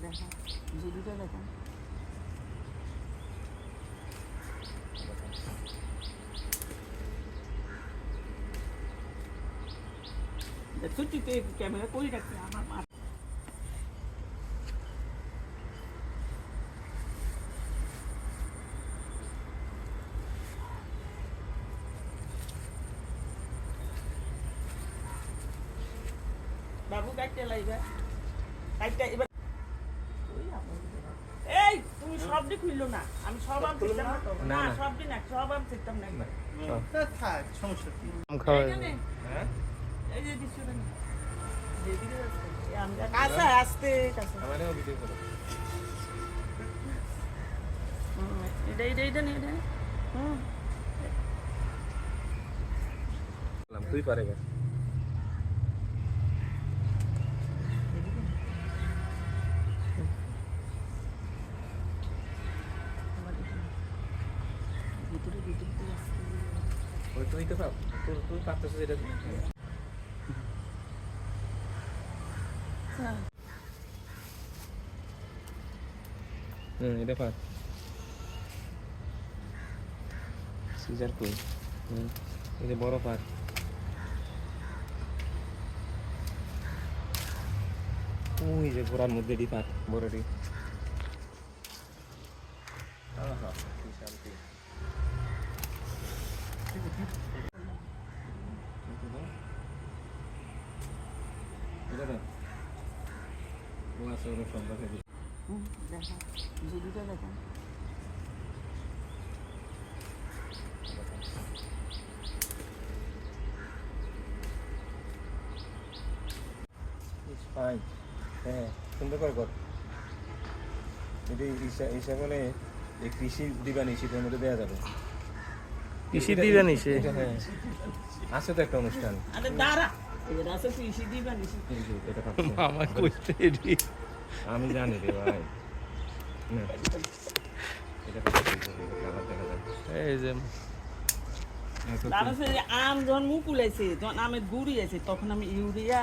দেখা জুডিটা দেখা ছুটিতে ক্যামেরা করে রাখছি আমার মা বাবু কাটতে লাইবে কাটতে এবার এই তুমি সবদি খুললো না আমি সব আম চিনতাম না না সবদি না সব আম চিনতাম না থাক সমস্যা কি আম খাওয়া হ্যাঁ এই যে দিছো না যেদিকে যাচ্ছে আমরা কাছে আসতে কাছে আমারও ভিডিও করো এটা নিয়ে তুই পারে গা ওই তুই তো পাব তুই পারতেছিস এটা এটা পার সিজার কই এটা বড় পার ওই যে ঘোড়ার মধ্যে ডি পার বড়টি আহা কি শান্তি ও আছে ওর সব দেখা দেখা জুডিটা দেখা ফাইন হ্যাঁ সুন্দর করে কর যদি ঈশা বলে এই কৃষি দিবানি শীতের মধ্যে দেওয়া যাবে কৃষি দিবেন সে হ্যাঁ আছে তো একটা অনুষ্ঠান আরে দাঁড়া এরা আছে কৃষি দিবা নিশি এই যে এটা আমার কইতে এডি আমি জানি রে ভাই না এটা কালার দেখা যায় এই যে দাঁড়া সে আম যখন মুকুল আছে যখন আমের গুড়ি আছে তখন আমি ইউরিয়া